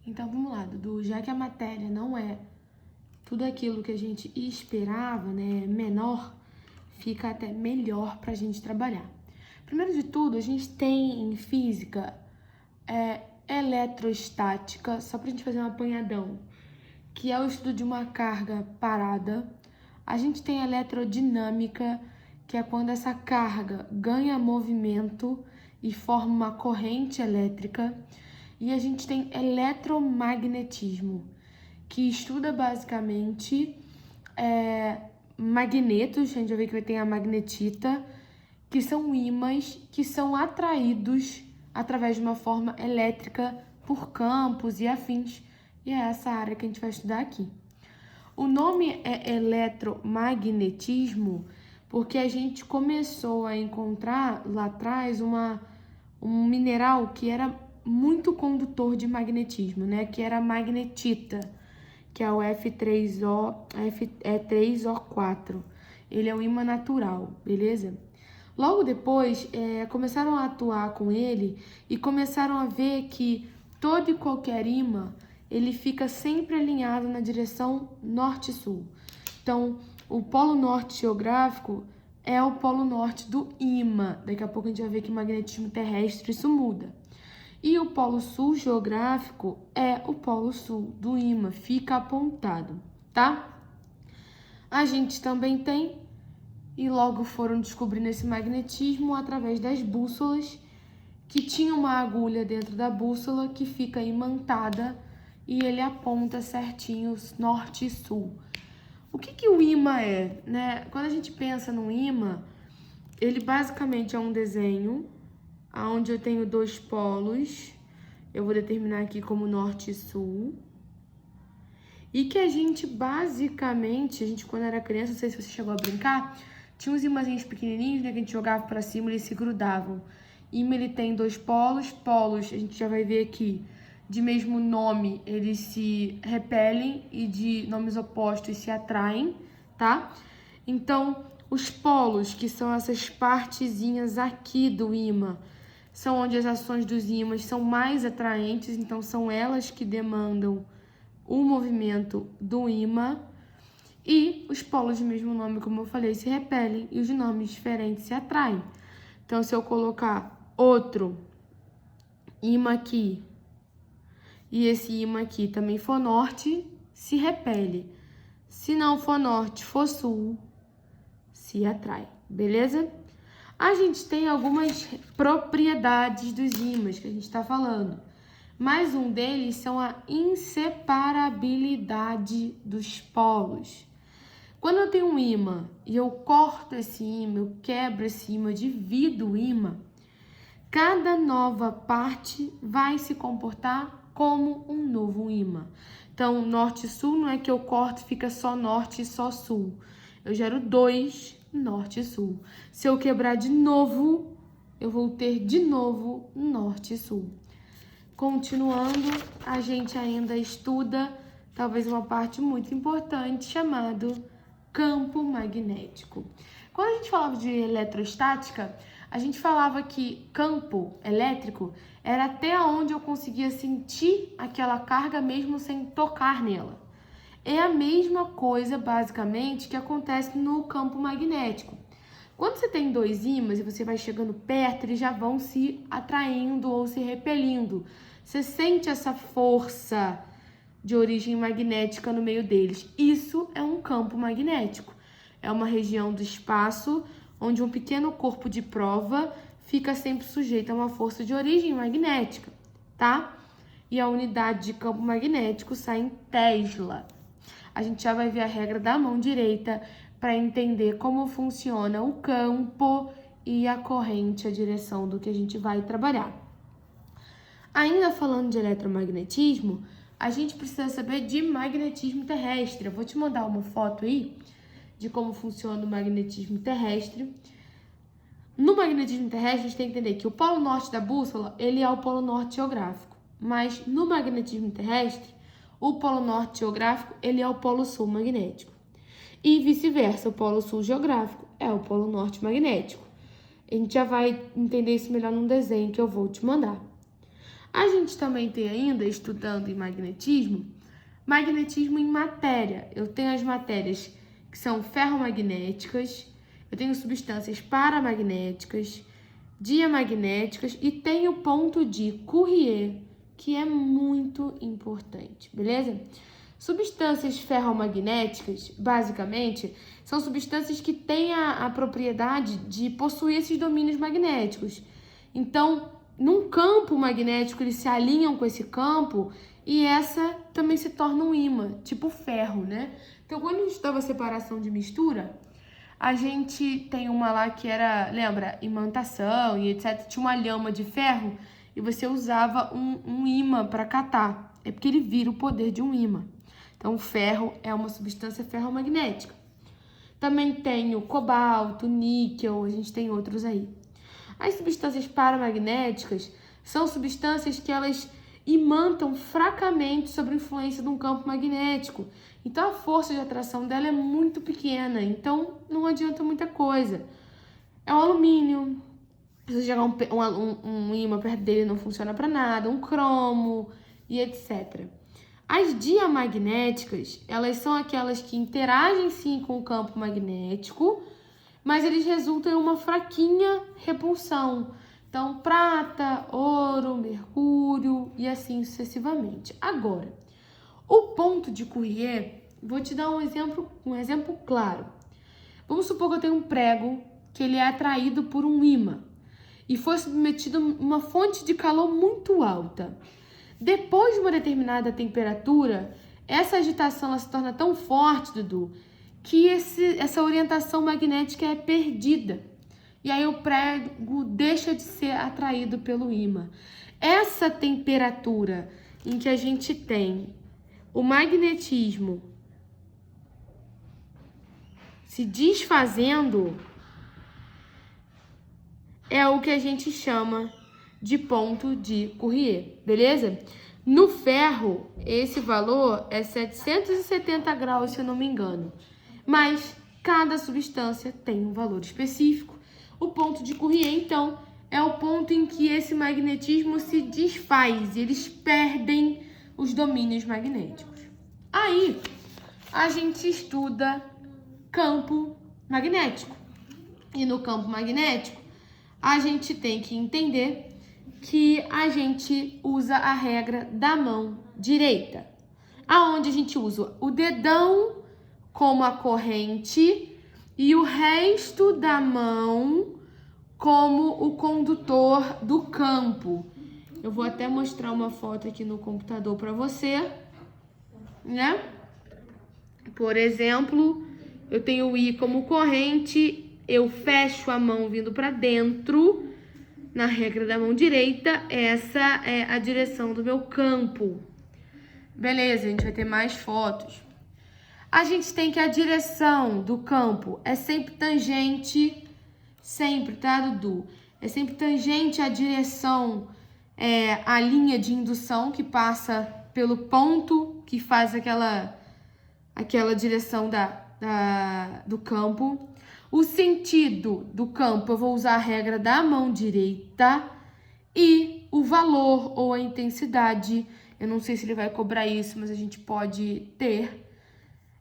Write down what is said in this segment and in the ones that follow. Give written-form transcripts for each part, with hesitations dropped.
Então, vamos lá, Dudu. Já que a matéria não é tudo aquilo que a gente esperava, né, menor, fica até melhor para a gente trabalhar. Primeiro de tudo, a gente tem em física eletrostática, só para a gente fazer um apanhadão, que é o estudo de uma carga parada. A gente tem eletrodinâmica, que é quando essa carga ganha movimento e forma uma corrente elétrica. E a gente tem eletromagnetismo, que estuda basicamente magnetos, a gente vai ver que vai ter a magnetita, que são ímãs que são atraídos através de uma forma elétrica por campos e afins. E é essa área que a gente vai estudar aqui. O nome é eletromagnetismo porque a gente começou a encontrar lá atrás um mineral que era muito condutor de magnetismo, né? Que era a magnetita, que é o Fe3O4. Ele é um ímã natural, beleza? Logo depois, começaram a atuar com ele e começaram a ver que todo e qualquer ímã, ele fica sempre alinhado na direção norte-sul. Então, o polo norte geográfico é o polo norte do ímã. Daqui a pouco a gente vai ver que magnetismo terrestre isso muda. E o polo sul geográfico é o polo sul do ímã, fica apontado, tá? A gente também tem, e logo foram descobrindo esse magnetismo através das bússolas, que tinha uma agulha dentro da bússola que fica imantada e ele aponta certinho norte e sul. O que o ímã é, né? Quando a gente pensa no ímã, ele basicamente é um desenho onde eu tenho dois polos, eu vou determinar aqui como norte e sul, e que a gente basicamente, quando era criança, não sei se você chegou a brincar, tinha uns imãzinhos pequenininhos, né, que a gente jogava pra cima e eles se grudavam. Ímã, ele tem dois polos, a gente já vai ver aqui, de mesmo nome, eles se repelem e de nomes opostos se atraem, tá? Então, os polos, que são essas partezinhas aqui do ímã, são onde as ações dos ímãs são mais atraentes, então são elas que demandam o movimento do ímã. E os polos de mesmo nome, como eu falei, se repelem e os de nomes diferentes se atraem. Então, se eu colocar outro ímã aqui e esse ímã aqui também for norte, se repele. Se não for norte, for sul, se atrai, beleza? A gente tem algumas propriedades dos ímãs que a gente está falando. Mais um deles são a inseparabilidade dos polos. Quando eu tenho um ímã e eu corto esse ímã, eu quebro esse ímã, eu divido o ímã, cada nova parte vai se comportar como um novo ímã. Então, norte e sul não é que eu corto e fica só norte e só sul. Eu gero dois norte e sul. Se eu quebrar de novo, eu vou ter de novo norte e sul. Continuando, a gente ainda estuda talvez uma parte muito importante chamado campo magnético. Quando a gente falava de eletrostática, a gente falava que campo elétrico era até onde eu conseguia sentir aquela carga mesmo sem tocar nela. É a mesma coisa, basicamente, que acontece no campo magnético. Quando você tem dois ímãs e você vai chegando perto, eles já vão se atraindo ou se repelindo. Você sente essa força de origem magnética no meio deles. Isso é um campo magnético. É uma região do espaço onde um pequeno corpo de prova fica sempre sujeito a uma força de origem magnética, tá? E a unidade de campo magnético sai em Tesla. A gente já vai ver a regra da mão direita para entender como funciona o campo e a corrente, a direção do que a gente vai trabalhar. Ainda falando de eletromagnetismo, a gente precisa saber de magnetismo terrestre. Eu vou te mandar uma foto aí de como funciona o magnetismo terrestre. No magnetismo terrestre, a gente tem que entender que o polo norte da bússola, ele é o polo norte geográfico. Mas no magnetismo terrestre, o polo norte geográfico, ele é o polo sul magnético. E vice-versa, o polo sul geográfico é o polo norte magnético. A gente já vai entender isso melhor num desenho que eu vou te mandar. A gente também tem ainda, estudando em magnetismo, magnetismo em matéria. Eu tenho as matérias que são ferromagnéticas, eu tenho substâncias paramagnéticas, diamagnéticas e tenho o ponto de Curie, que é muito importante, beleza? Substâncias ferromagnéticas, basicamente, são substâncias que têm a propriedade de possuir esses domínios magnéticos. Então, num campo magnético, eles se alinham com esse campo e essa também se torna um ímã, tipo ferro, né? Então, quando a gente estava separação de mistura, a gente tem uma lá que era, lembra, imantação e etc. Tinha uma lhama de ferro e você usava um ímã para catar. É porque ele vira o poder de um ímã. Então, o ferro é uma substância ferromagnética. Também tem o cobalto, níquel, a gente tem outros aí. As substâncias paramagnéticas são substâncias que elas imantam fracamente sob a influência de um campo magnético. Então, a força de atração dela é muito pequena, então não adianta muita coisa. É o alumínio, se você jogar um ímã perto dele não funciona para nada, um cromo e etc. As diamagnéticas, elas são aquelas que interagem sim com o campo magnético, mas eles resultam em uma fraquinha repulsão. Então, prata, ouro, mercúrio e assim sucessivamente. Agora, o ponto de Curie, vou te dar um exemplo claro. Vamos supor que eu tenho um prego que ele é atraído por um ímã e foi submetido a uma fonte de calor muito alta. Depois de uma determinada temperatura, essa agitação ela se torna tão forte, Dudu, que essa orientação magnética é perdida. E aí o prego deixa de ser atraído pelo ímã. Essa temperatura em que a gente tem o magnetismo se desfazendo é o que a gente chama de ponto de Curie, beleza? No ferro, esse valor é 770 graus, se eu não me engano. Mas cada substância tem um valor específico. O ponto de Curie, então, é o ponto em que esse magnetismo se desfaz e eles perdem os domínios magnéticos. Aí, a gente estuda campo magnético. E no campo magnético, a gente tem que entender que a gente usa a regra da mão direita, aonde a gente usa o dedão como a corrente e o resto da mão como o condutor do campo. Eu vou até mostrar uma foto aqui no computador para você, né? Por exemplo, eu tenho o I como corrente, eu fecho a mão vindo para dentro. Na regra da mão direita, essa é a direção do meu campo. Beleza, a gente vai ter mais fotos. A gente tem que a direção do campo é sempre tangente, sempre, tá, Dudu? É sempre tangente à direção, a linha de indução que passa pelo ponto que faz aquela direção do campo. O sentido do campo, eu vou usar a regra da mão direita. E o valor ou a intensidade, eu não sei se ele vai cobrar isso, mas a gente pode ter.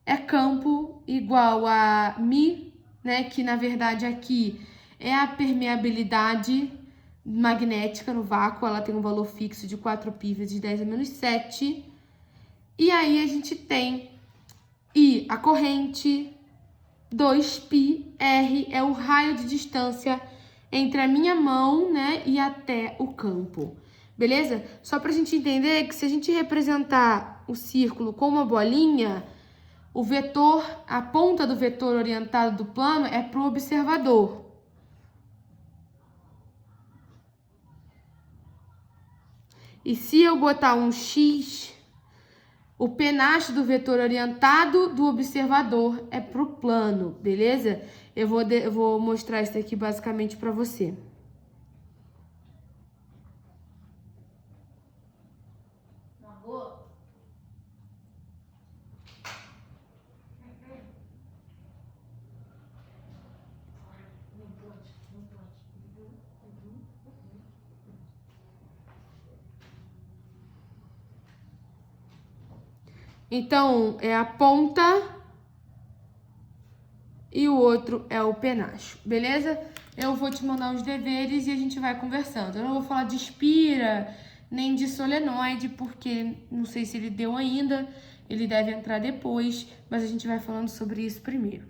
É campo igual a Mi, né? Que na verdade aqui é a permeabilidade magnética no vácuo. Ela tem um valor fixo de 4π vezes 10 a menos 7. E aí a gente tem I, a corrente, 2π, R é o raio de distância entre a minha mão, né, e até o campo. Beleza? Só pra gente entender que se a gente representar o círculo com uma bolinha, o vetor, a ponta do vetor orientado do plano é pro observador. E se eu botar um X, o penacho do vetor orientado do observador é pro plano, beleza? Eu vou mostrar isso aqui basicamente para você. Então, é a ponta e o outro é o penacho, beleza? Eu vou te mandar os deveres e a gente vai conversando. Eu não vou falar de espira, nem de solenoide, porque não sei se ele deu ainda, ele deve entrar depois, mas a gente vai falando sobre isso primeiro.